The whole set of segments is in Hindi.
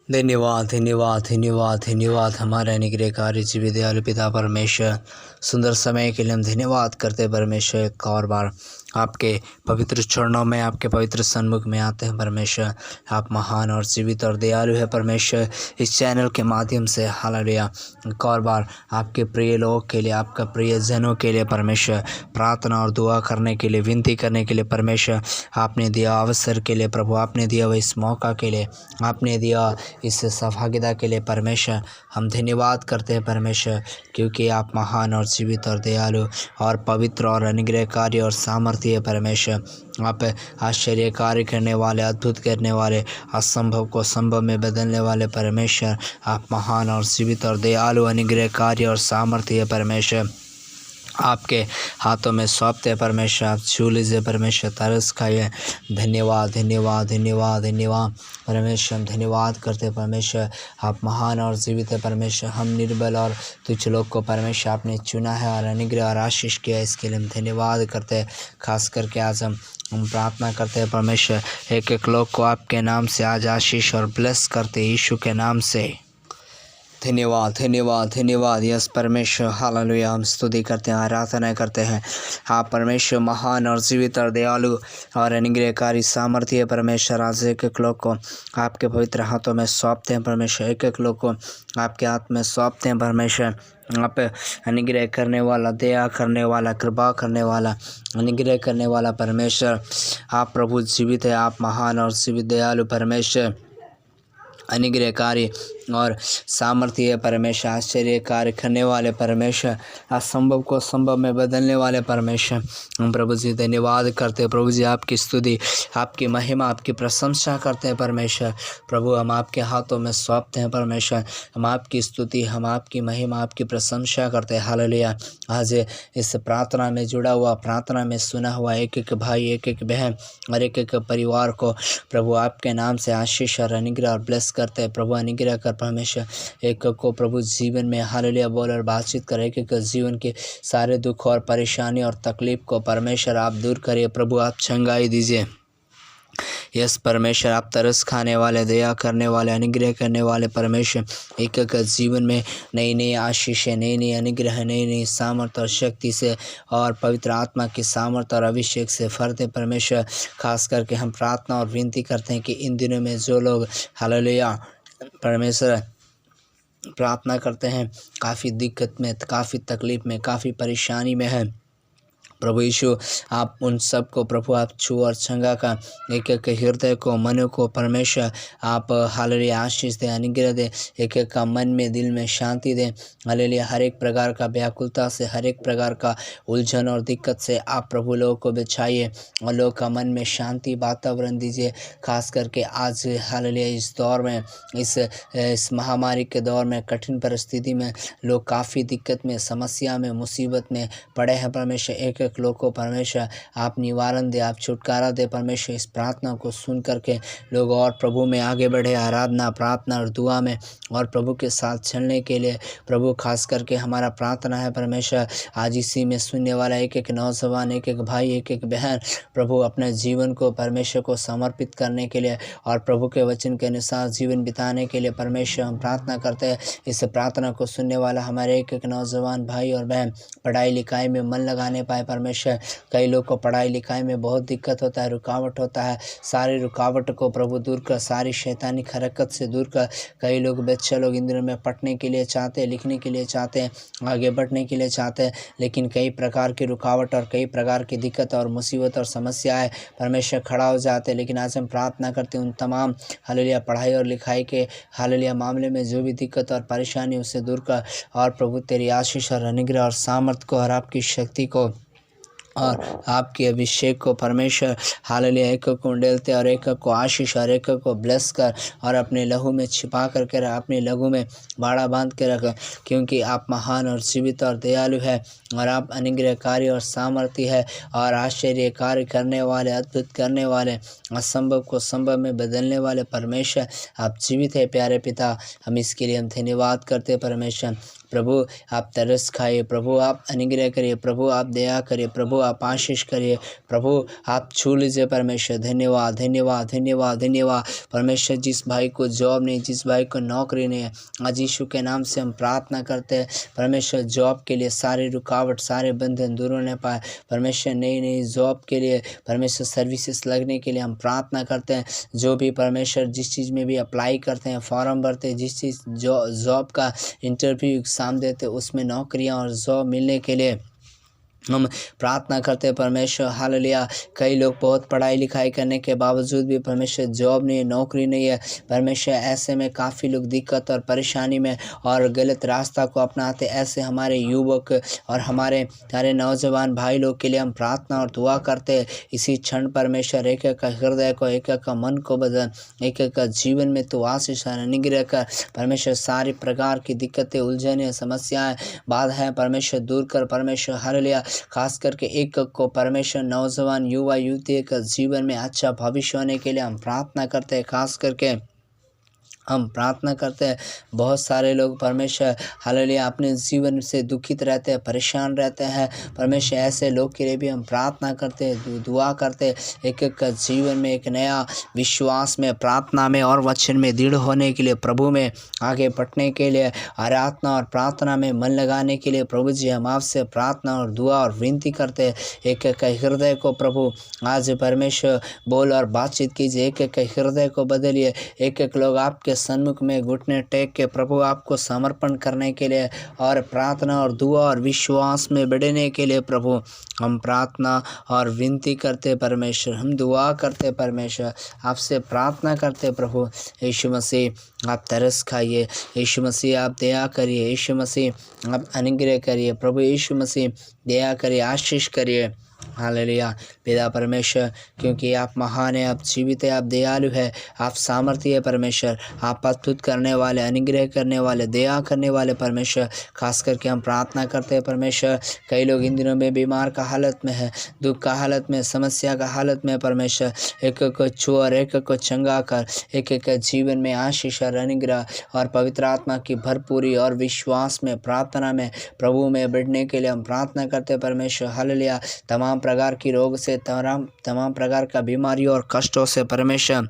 धन्यवाद धन्यवाद धन्यवाद धन्यवाद हमारे अनुग्रहकारी जीवित दयालु पिता परमेश्वर, सुंदर समय के लिए हम धन्यवाद करते परमेश्वर। एक और बार आपके पवित्र चरणों में, आपके पवित्र सन्मुख में आते हैं परमेश्वर। आप महान और जीवित और दयालु है परमेश्वर। इस चैनल के माध्यम से हालेलुया एक और बार आपके प्रिय लोगों के लिए, आपका प्रिय जनों के लिए परमेश्वर प्रार्थना और दुआ करने के लिए, विनती करने के लिए परमेश्वर आपने दिया अवसर के लिए प्रभु, आपने दिया इस मौका के लिए, आपने दिया इस सौभाग्यता के लिए परमेश्वर हम धन्यवाद करते हैं परमेश्वर, क्योंकि आप महान और जीवित और दयालु और पवित्र और अनुग्रहकारी और सामर्थ्य परमेश्वर। आप आश्चर्य कार्य करने वाले, अद्भुत करने वाले, असंभव को संभव में बदलने वाले परमेश्वर। आप महान और जीवित और दयालु, अनुग्रहकारी और सामर्थ्य परमेश्वर। आपके हाथों में सौंपते परमेश्वर, आप छू लीजिए परमेश्वर, तरस खाइए। धन्यवाद धन्यवाद धन्यवाद धन्यवाद परमेश्वर, हम धन्यवाद करते परमेश्वर। आप महान और जीवित है परमेश्वर। हम निर्बल और तुच्छ लोग को परमेश्वर आपने चुना है और अनुग्रह और आशीष किया, इसके लिए हम धन्यवाद करते हैं। खास करके आज हम प्रार्थना करते हैं परमेश्वर, एक एक लोग को आपके नाम से आज आशीष और ब्लेस करते यीशु के नाम से। धन्यवाद धन्यवाद धन्यवाद यस परमेश्वर, हालेलुया। हम स्तुति करते हैं, आराधना करते हैं। आप परमेश्वर महान और जीवित और दयालु और अनुग्रहकारी सामर्थ्य परमेश्वर। आज एक एक लोग को आपके पवित्र हाथों में सौंपते हैं परमेश्वर, एक एक लोग को आपके हाथ में सौंपते हैं परमेश्वर। आप अनुग्रह करने वाला, दया करने वाला, कृपा करने वाला, अनुग्रह करने वाला परमेश्वर। आप प्रभु जीवित है, आप महान और जीवित दयालु परमेश्वर, अनुग्रहकारी और सामर्थ्य परमेश्वर, आश्चर्य कार्य करने वाले परमेश्वर, असंभव को संभव में बदलने वाले परमेश्वर। हम प्रभु जी धन्यवाद करते हैं प्रभु जी, आपकी स्तुति, आपकी महिमा, आपकी प्रशंसा करते हैं परमेश्वर। प्रभु हम आपके हाथों में सौंपते हैं परमेश्वर, हम आपकी स्तुति, हम आपकी महिमा, आपकी प्रशंसा करते हैं। हालेलुया। आज इस प्रार्थना में जुड़ा हुआ, प्रार्थना में सुना हुआ एक एक भाई, एक एक बहन और एक एक परिवार को प्रभु आपके नाम से आशीष और अनुग्रह और ब्लेस करते हैं प्रभु। अनुग्रह कर परमेश्वर, एक को प्रभु जीवन में हालेलुया बोल और बातचीत कर, एक एक जीवन के सारे दुख और परेशानी और तकलीफ को परमेश्वर आप दूर करिए प्रभु, आप चंगाई दीजिए। यस परमेश्वर, आप तरस खाने वाले, दया करने वाले, अनुग्रह करने वाले परमेश्वर, एक एक जीवन में नई नई आशीष, नई नई अनुग्रह, नई नई सामर्थ और शक्ति से और पवित्र आत्मा की सामर्थ और अभिषेक से भरते परमेश्वर। खास करके हम प्रार्थना और विनती करते हैं कि इन दिनों में जो लोग हालेलुया परमेश्वर प्रार्थना करते हैं, काफ़ी दिक्कत में, काफ़ी तकलीफ में, काफ़ी परेशानी में है प्रभु यीशु, आप उन सब को प्रभु आप छू और चंगा का, एक एक हृदय को, मन को परमेश्वर आप हालेलुया आशीष दें, अनुग्रह दें, एक एक का मन में, दिल में शांति दें। हालेलुया हर एक प्रकार का व्याकुलता से, हर एक प्रकार का उलझन और दिक्कत से आप प्रभु लोगों को बचाइए और लोगों का मन में शांति वातावरण दीजिए। खास करके आज हालेलुया इस दौर में, इस महामारी के दौर में, कठिन परिस्थिति में लोग काफ़ी दिक्कत में, समस्या में, मुसीबत में पड़े हैं परमेश्वर। एक एक लोग को परमेश्वर आप निवारण दे, आप छुटकारा दे परमेश्वर। इस प्रार्थना को सुन करके लोग और प्रभु में आगे बढ़े, आराधना, प्रार्थना और दुआ में और प्रभु के साथ चलने के लिए प्रभु। खास करके हमारा प्रार्थना है परमेश्वर, आज इसी में सुनने वाला एक एक नौजवान, एक एक भाई, एक एक बहन प्रभु अपने जीवन को परमेश्वर को समर्पित करने के लिए और प्रभु के वचन के अनुसार जीवन बिताने के लिए परमेश्वर हम प्रार्थना करते हैं। इस प्रार्थना को सुनने वाला हमारे एक एक नौजवान भाई और बहन पढ़ाई लिखाई में मन लगाने पाए परमेश्वर। कई लोग को पढ़ाई लिखाई में बहुत दिक्कत होता है, रुकावट होता है, सारी रुकावट को प्रभु दूर कर, सारी शैतानी हरकत से दूर कर। कई लोग बच्चे लोग इन दिनों में पढ़ने के लिए चाहते हैं, लिखने के लिए चाहते हैं, आगे बढ़ने के लिए चाहते हैं, लेकिन कई प्रकार की रुकावट और कई प्रकार की दिक्कत और मुसीबत और समस्याएं परमेश्वर खड़ा हो जाते हैं। लेकिन आज हम प्रार्थना करते हैं उन तमाम हालेलुया पढ़ाई और लिखाई के हालेलुया मामले में जो भी दिक्कत और परेशानी उससे दूर कर और प्रभु तेरी आशीष और अनुग्रह और सामर्थ को और आपकी शक्ति को और आपके अभिषेक को परमेश्वर हालेलुया एक को उंडेलते और एक को आशीष और एक को ब्लेस कर और अपने लहू में छिपा करके रख, अपने लहू में बाड़ा बांध के रख, क्योंकि आप महान और जीवित और दयालु है और आप अनुग्रहकारी और सामर्थी है और आश्चर्य कार्य करने वाले, अद्भुत करने वाले, असंभव को संभव में बदलने वाले परमेश्वर आप जीवित है प्यारे पिता। हम इसके लिए हम धन्यवाद करते हैं परमेश्वर। प्रभु आप तरस खाइए, प्रभु आप अनुग्रह करिए, प्रभु आप दया करिए, प्रभु आप आशीष करिए प्रभु, आप छू लीजिए परमेश्वर। धन्यवाद धन्यवाद धन्यवाद धन्यवाद परमेश्वर। जिस भाई को जॉब नहीं, जिस भाई को नौकरी नहीं है, आज यीशु के नाम से हम प्रार्थना करते हैं परमेश्वर, जॉब के लिए सारे रुकावट, सारे बंधन दूर होने पाए परमेश्वर। नई नई जॉब के लिए परमेश्वर, सर्विसेज लगने के लिए हम प्रार्थना करते हैं। जो भी परमेश्वर जिस चीज़ में भी अप्लाई करते हैं, फॉर्म भरते हैं, जिस चीज़ जॉब का इंटरव्यू एग्ज़ाम देते हैं, उसमें नौकरियां और जॉब मिलने के लिए हम प्रार्थना करते हैं परमेश्वर। हालेलुया। कई लोग बहुत पढ़ाई लिखाई करने के बावजूद भी परमेश्वर जॉब नहीं है, नौकरी नहीं है परमेश्वर। ऐसे में काफ़ी लोग दिक्कत और परेशानी में और गलत रास्ता को अपनाते। ऐसे हमारे युवक और हमारे सारे नौजवान भाई लोग के लिए हम प्रार्थना और दुआ करते हैं। इसी क्षण परमेश्वर एक एक का हृदय को, एक एक का मन को बदल, एक एक का जीवन में तो आशीष और अनुग्रह कर परमेश्वर। सारी प्रकार की दिक्कतें, उलझनें, समस्याएं, बाधाएं परमेश्वर दूर कर परमेश्वर। हालेलुया। खास करके एक को परमेश्वर, नौजवान युवा युवती का जीवन में अच्छा भविष्य होने के लिए हम प्रार्थना करते हैं। खास करके हम प्रार्थना करते हैं। बहुत सारे लोग परमेश्वर हालेलुया अपने जीवन से दुखित रहते हैं, परेशान रहते हैं परमेश्वर। ऐसे लोग के लिए भी हम प्रार्थना करते हैं, दुआ करते हैं। एक एक का जीवन में एक नया विश्वास में, प्रार्थना में और वचन में दृढ़ होने के लिए, प्रभु में आगे बढ़ने के लिए, आराधना और प्रार्थना में मन लगाने के लिए प्रभु जी हम आपसे प्रार्थना और दुआ और विनती करते हैं। एक एक का हृदय को प्रभु आज परमेश्वर बोल और बातचीत कीजिए। एक एक का हृदय को बदलिए। एक एक लोग आपके सन्मुख में घुटने टेक के प्रभु आपको समर्पण करने के लिए और प्रार्थना और दुआ और विश्वास में बढ़ने के लिए प्रभु हम प्रार्थना और विनती करते परमेश्वर। हम दुआ करते परमेश्वर, आपसे प्रार्थना करते प्रभु। यीशु मसीह आप तरस खाइए, यीशु मसीह आप दया करिए, यीशु मसीह आप अनुग्रह करिए प्रभु। यीशु मसीह दया करिए, आशीष करिए। हालेलुया। पिता परमेश्वर, क्योंकि आप महान है, आप जीवित है, आप दयालु है, आप सामर्थ्य है परमेश्वर। आप अद्भुत करने वाले, अनुग्रह करने वाले, दया करने वाले परमेश्वर। खास करके हम प्रार्थना करते हैं परमेश्वर। कई लोग इन दिनों में बीमार का हालत में है, दुख का हालत में, समस्या का हालत में परमेश्वर। एक एक को छू और एक एक को चंगा कर। एक एक जीवन में आशीष और अनुग्रह और पवित्र आत्मा की भरपूरी और विश्वास में, प्रार्थना में, प्रभु में बढ़ने के लिए हम प्रार्थना करते हैं परमेश्वर। हालेलुया। तमाम प्रकार की रोग से, तमाम प्रकार का बीमारियों और कष्टों से परमेश्वर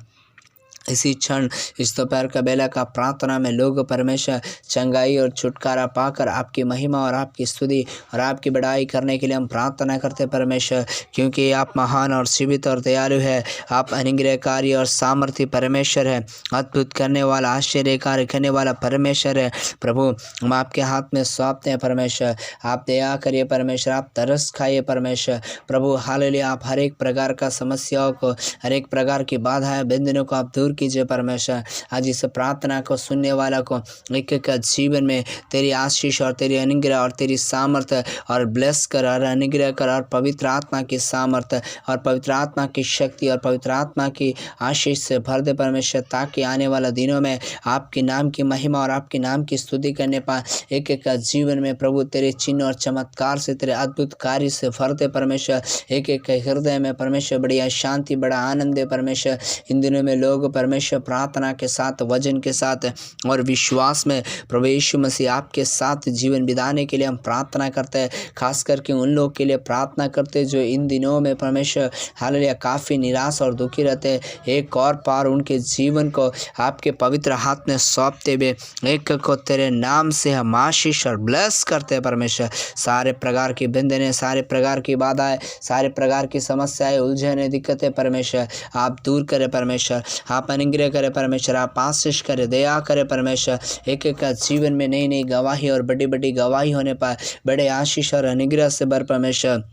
इसी क्षण, इस दोपहर का बेला का प्रार्थना में लोग परमेश्वर चंगाई और छुटकारा पाकर आपकी महिमा और आपकी स्तुति और आपकी बड़ाई करने के लिए हम प्रार्थना करते परमेश्वर। क्योंकि आप महान और जीवित और दयालु है, आप अनुग्रहकारी और सामर्थ्य परमेश्वर है, अद्भुत करने वाला, आश्चर्य कार्य करने वाला परमेश्वर है प्रभु। हम आपके हाथ में सौंपते हैं परमेश्वर। आप दया करिए परमेश्वर, आप तरस खाइए परमेश्वर प्रभु। हालेलुया। आप हर एक प्रकार का समस्याओं को, हर एक प्रकार की बाधाएं, बंधनों को आप दूर कीजिए परमेश्वर। आज इस प्रार्थना को सुनने वाला को एक एक जीवन में तेरी आशीष और तेरी अनुग्रह और तेरी सामर्थ्य और ब्लेस कर और अनुग्रह कर और पवित्र आत्मा की सामर्थ्य और पवित्र आत्मा की शक्ति और पवित्र आत्मा की आशीष से भर दे परमेश्वर, ताकि आने वाला दिनों में आपके नाम की महिमा और आपके नाम की स्तुति करने पाए। एक एक जीवन में प्रभु तेरे चिन्ह और चमत्कार से, तेरे अद्भुत कार्य से भर दे परमेश्वर। एक एक हृदय में परमेश्वर बढ़िया शांति, बड़ा आनंद है परमेश्वर। इन दिनों में लोग परमेश्वर प्रार्थना के साथ, वजन के साथ और विश्वास में प्रभु यीशु मसीह आपके साथ जीवन बिताने के लिए हम प्रार्थना करते हैं। खास करके उन लोग के लिए प्रार्थना करते हैं जो इन दिनों में परमेश्वर हालेलुया काफ़ी निराश और दुखी रहते हैं। एक और पार उनके जीवन को आपके पवित्र हाथ में सौंपते हुए एक को तेरे नाम से हम आशीष और ब्लेस करते हैं परमेश्वर। सारे प्रकार की बंधनें, सारे प्रकार की बाधाएं, सारे प्रकार की समस्याएं, उलझने, दिक्कतें परमेश्वर आप दूर करें परमेश्वर। आप अनुग्रह करें परमेश्वर, आप आशीष करें, दया करें परमेश्वर। एक एक का जीवन में नई नई गवाही और बड़ी बड़ी गवाही होने पाए, बड़े आशीष और अनुग्रह से भर परमेश्वर।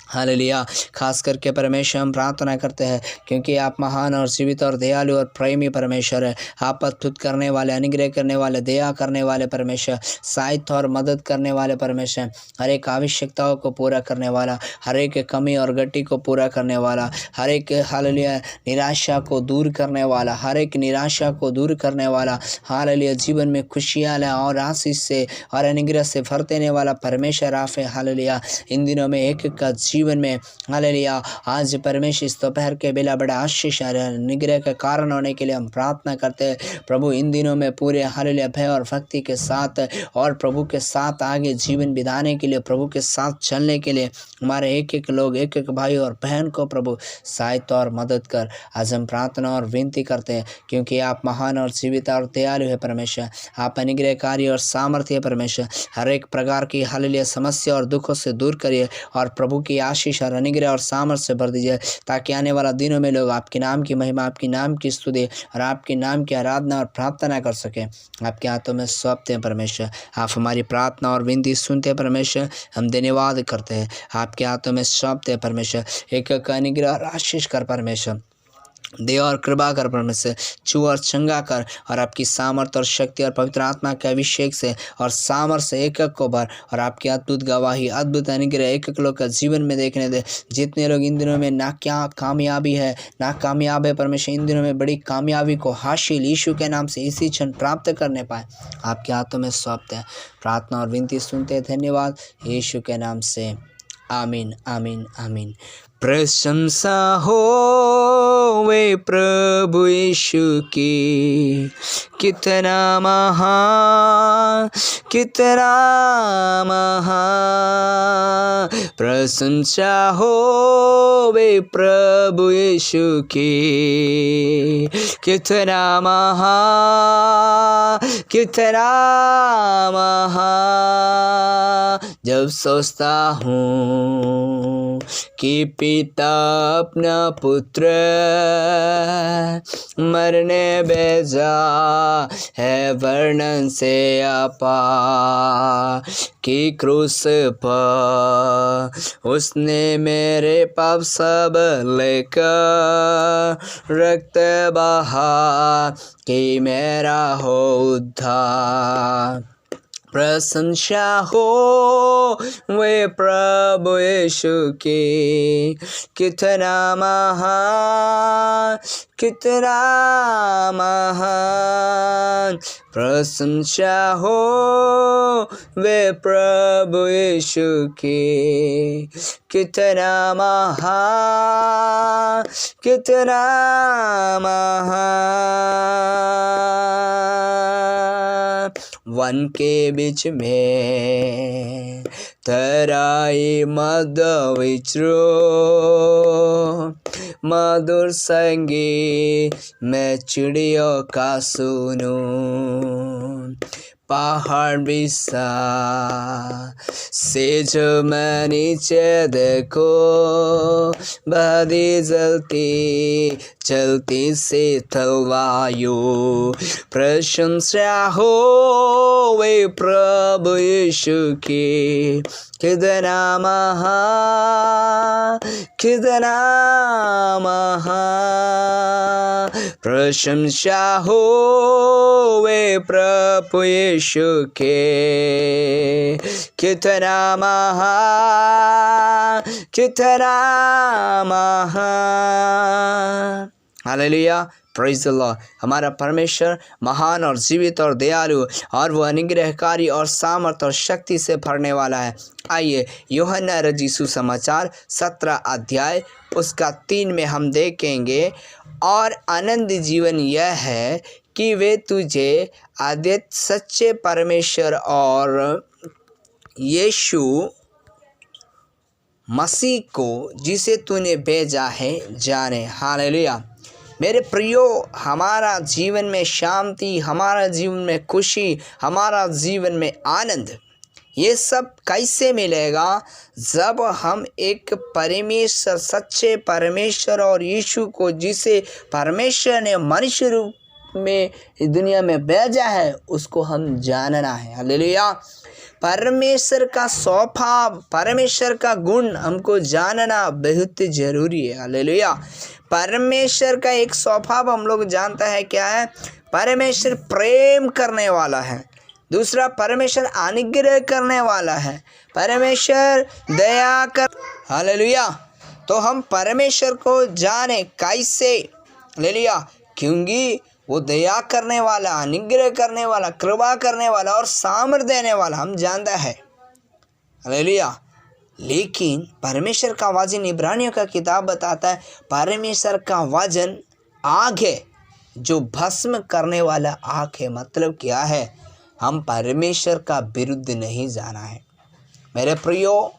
हालेलुया। खास करके परमेश्वर हम प्रार्थना करते हैं, क्योंकि आप महान और जीवित और दयालु और प्रेमी परमेश्वर है। आप अद्भुत करने वाले, अनुग्रह करने वाले, दया करने वाले परमेश्वर, सहायता और मदद करने वाले परमेश्वर, हर एक आवश्यकताओं को पूरा करने वाला, हर एक कमी और गति को पूरा करने वाला, हर एक हालेलुया निराशा को दूर करने वाला, हर एक निराशा को दूर करने वाला, हालेलुया जीवन में खुशियाँ और आशीष से और अनुग्रह से भर देने वाला परमेश्वर आप है। हालेलुया। इन दिनों में एक का जीवन में। हालेलुया। आज परमेश्वर इस दोपहर के बेला बड़ा आशीष निग्रह के कारण होने के लिए हम प्रार्थना करते हैं प्रभु। इन दिनों में पूरे हालेलुया भय और भक्ति के साथ और प्रभु के साथ आगे जीवन बिताने के लिए, प्रभु के साथ चलने के लिए हमारे एक एक लोग, एक एक भाई और बहन को प्रभु सहायता और मदद कर। आज हम प्रार्थना और विनती करते हैं क्योंकि आप महान और जीवित और दयालु है परमेश्वर। आप अनुग्रहकारी और सामर्थ्य परमेश्वर। हर एक प्रकार की हालेलुया समस्या और दुखों से दूर करिए और प्रभु की आशीष और अनुग्रह और सामर्थ्य से भर दीजिए, ताकि आने वाला दिनों में लोग आपके नाम की महिमा, आपके नाम की स्तुति और आपके नाम की आराधना और प्रार्थना कर सकें। आपके हाथों में सौंपते हैं परमेश्वर। आप हमारी प्रार्थना और विनती सुनते हैं परमेश्वर। हम धन्यवाद करते हैं, आपके हाथों में सौंपते हैं परमेश्वर। एक एक अनुग्रह और आशीष कर परमेश्वर, दया और कृपा कर परमेश्वर। छू और चंगा कर और आपकी सामर्थ और शक्ति और पवित्र आत्मा के अभिषेक से और सामर्थ से एक एक को भर और आपकी अद्भुत गवाही, अद्भुत अनुग्रह एक एक लोग का जीवन में देखने दे। जितने लोग इन दिनों में नाकामयाब है परमेश्वर, इन दिनों में बड़ी कामयाबी को हासिल यीशु के नाम से इसी क्षण प्राप्त करने पाए। आपके हाथों में सौंपते हैं, प्रार्थना और विनती सुनते हैं। धन्यवाद यीशु के नाम से, आमीन आमीन आमीन। प्रशंसा हो वे प्रभु यीशु की, कितना महान, कितना महान। प्रशंसा हो वे प्रभु यीशु की, कितना महान, कितना महान। जब सोचता हूँ कि पिता अपना पुत्र मरने भेजा है, वर्णन से अपार कि क्रूस पर उसने मेरे पाप सब लेकर रक्त बहा कि मेरा हो उद्धार। प्रशंसा हो वे प्रभु यीशु की, कितना महान, कितना महान। प्रशंसा हो वे प्रभु यीशु की, कितना महान, कितना महान। वन के बीच में तराई मद विचरो, मधुर संगीत मैं चिड़ियों का सुनूं। पहाड़ बिसा से जो मैं नीचे देखो, बदी जलती चलती शीतल वायु। प्रशंसा हो वे प्रभु यीशु की, कितना महान, कितना महान। प्रशंसा हो वे प्रभु यीशु के, कितना महान, कितना महान। Hallelujah, praise the Lord. हमारा परमेश्वर महान और जीवित और दयालु और वो अनुग्रहकारी और सामर्थ और शक्ति से भरने वाला है। आइए यूहन्ना रचित सुसमाचार 17 अध्याय उसका 3 में हम देखेंगे। और आनंद जीवन यह है कि वे तुझे आद्य सच्चे परमेश्वर और यीशु मसीह को जिसे तूने भेजा है जाने। हालेलुया। मेरे प्रियो, हमारा जीवन में शांति, हमारा जीवन में खुशी, हमारा जीवन में आनंद, ये सब कैसे मिलेगा? जब हम एक परमेश्वर, सच्चे परमेश्वर और यीशु को जिसे परमेश्वर ने मनुष्य रूप में दुनिया में भेजा है उसको हम जानना है। हालेलुया। परमेश्वर का स्वभाव, परमेश्वर का गुण हमको जानना बहुत जरूरी है। हालेलुया। परमेश्वर का एक स्वभाव हम लोग जानता है, क्या है? परमेश्वर प्रेम करने वाला है। दूसरा, परमेश्वर अनुग्रह करने वाला है। परमेश्वर दया कर। हालेलुया। तो हम परमेश्वर को जाने कैसे? हालेलुया। क्योंकि वो दया करने वाला, अनुग्रह करने वाला, कृपा करने वाला और सामर्थ देने वाला हम जानता है। हालेलुया। लेकिन परमेश्वर का वचन इब्रानियों का किताब बताता है परमेश्वर का वचन आग है जो भस्म करने वाला आग है। मतलब क्या है? हम परमेश्वर का विरुद्ध नहीं जाना है। मेरे प्रियो,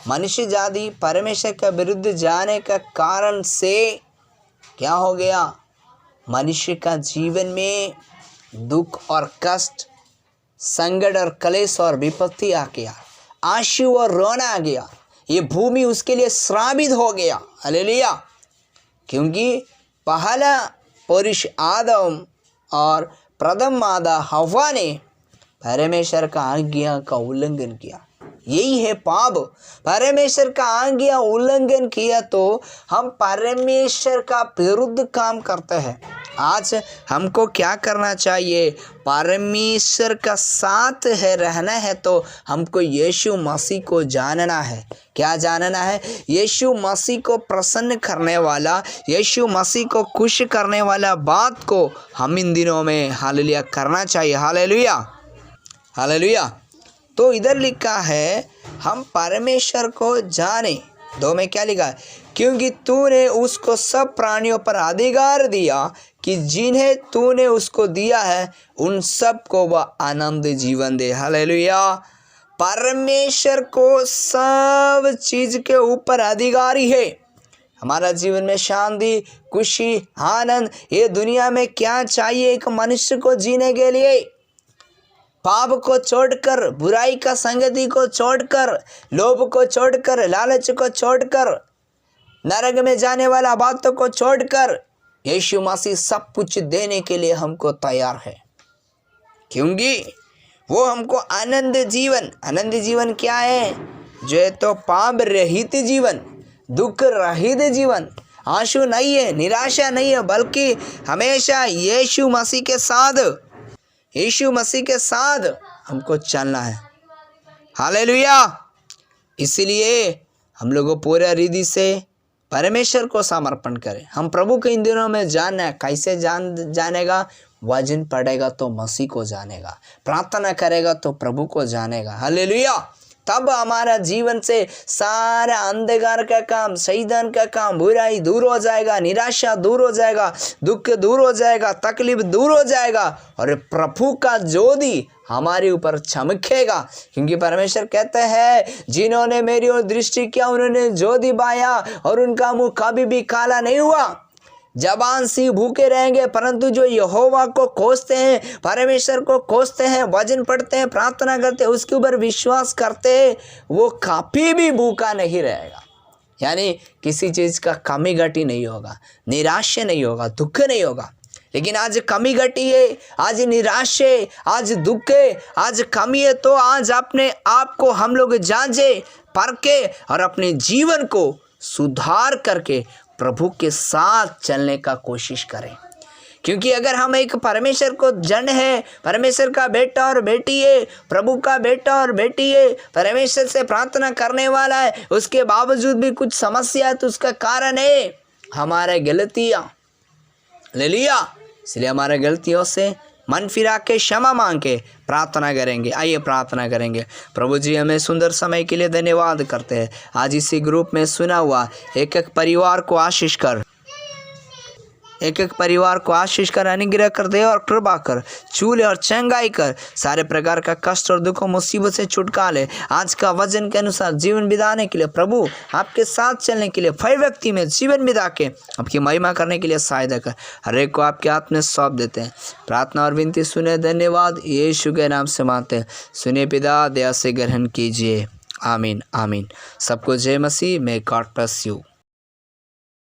मनुष्य जाति परमेश्वर का विरुद्ध जाने का कारण से क्या हो गया? मनुष्य का जीवन में दुख और कष्ट, संकट और क्लेश और विपत्ति आ गया, आंसू और रोना आ गया। ये भूमि उसके लिए श्रापित हो गया। हालेलुया! क्योंकि पहला पुरुष आदम और प्रथम माता हव्वा ने परमेश्वर का आज्ञा का उल्लंघन किया। यही है पाप। परमेश्वर का आज्ञा उल्लंघन किया तो हम परमेश्वर का विरुद्ध काम करते हैं। आज हमको क्या करना चाहिए? परमेश्वर का साथ है रहना है तो हमको यीशु मसीह को जानना है। क्या जानना है? यीशु मसीह को प्रसन्न करने वाला, यीशु मसीह को खुश करने वाला बात को हम इन दिनों में हालेलुया करना चाहिए। Hallelujah, hallelujah. तो इधर लिखा है हम परमेश्वर को जाने। 2 में क्या लिखा है? क्योंकि तूने उसको सब प्राणियों पर अधिकार दिया कि जिन्हें तूने उसको दिया है उन सब को वह आनंद जीवन दे। हालेलुया! परमेश्वर को सब चीज के ऊपर अधिकारी है। हमारा जीवन में शांति, खुशी, आनंद, ये दुनिया में क्या चाहिए एक मनुष्य को जीने के लिए? पाप को छोड़कर, बुराई का संगति को छोड़कर, लोभ को छोड़कर, लालच को छोड़कर, नरक में जाने वाला बातों को छोड़कर यीशु मसीह सब कुछ देने के लिए हमको तैयार है। क्योंकि वो हमको आनंद जीवन क्या है? जो है तो पाप रहित जीवन, दुख रहित जीवन, आंसू नहीं है, निराशा नहीं है, बल्कि हमेशा यीशु मसीह के साथ हमको चलना है। हालेलुया! इसलिए हम लोगों पूरे हृदय से परमेश्वर को समर्पण करें। हम प्रभु के इन दिनों में जानना है। कैसे जानेगा? वचन पढ़ेगा तो मसीह को जानेगा, प्रार्थना करेगा तो प्रभु को जानेगा। हालेलुया! तब हमारा जीवन से सारा अंधकार का काम, शैतान का काम, बुराई दूर हो जाएगा, निराशा दूर हो जाएगा, दुख दूर हो जाएगा, तकलीफ दूर हो जाएगा और प्रभु का ज्योति हमारे ऊपर चमकेगा। क्योंकि परमेश्वर कहते हैं जिन्होंने मेरी ओर दृष्टि किया उन्होंने ज्योति पाया और उनका मुंह कभी भी काला नहीं हुआ। जबान सी भूखे रहेंगे, परंतु जो यहोवा को खोजते हैं, परमेश्वर को खोजते हैं, वचन पढ़ते हैं, प्रार्थना करते हैं, उसके ऊपर विश्वास करते हैं, वो कभी भी भूखा नहीं रहेगा। यानी किसी चीज़ का कमी घटी नहीं होगा, निराश नहीं होगा, दुख नहीं होगा। लेकिन आज कमी घटी है, आज निराश है, आज दुख है, आज कमी है, तो आज अपने आप को हम लोग जांचे, परखे और अपने जीवन को सुधार करके प्रभु के साथ चलने का कोशिश करें। क्योंकि अगर हम एक परमेश्वर को जन है, परमेश्वर का बेटा और बेटी है, प्रभु का बेटा और बेटी है, परमेश्वर से प्रार्थना करने वाला है, उसके बावजूद भी कुछ समस्या है तो उसका कारण है हमारे गलतियाँ। ले लिया, इसलिए हमारे गलतियों से मन फिरा के क्षमा मांग के प्रार्थना करेंगे। आइए प्रार्थना करेंगे। प्रभु जी हमें सुंदर समय के लिए धन्यवाद करते हैं। आज इसी ग्रुप में सुना हुआ एक एक परिवार को आशीष कर, अनुग्रह कर दे और कृपा कर, छूले और चंगाई कर, सारे प्रकार का कष्ट और दुख और मुसीबत से छुटका ले। आज का वचन के अनुसार जीवन बिताने के लिए प्रभु आपके साथ चलने के लिए भय व्यक्ति में जीवन बिता के आपकी महिमा करने के लिए सहायता कर। हर एक को आपके हाथ में सौंप देते हैं। प्रार्थना और विनती सुने, धन्यवाद यीशु के नाम से मांगते हैं। सुने पिता, दया से ग्रहण कीजिए। आमीन आमीन। सबको जय मसीह। May God bless you.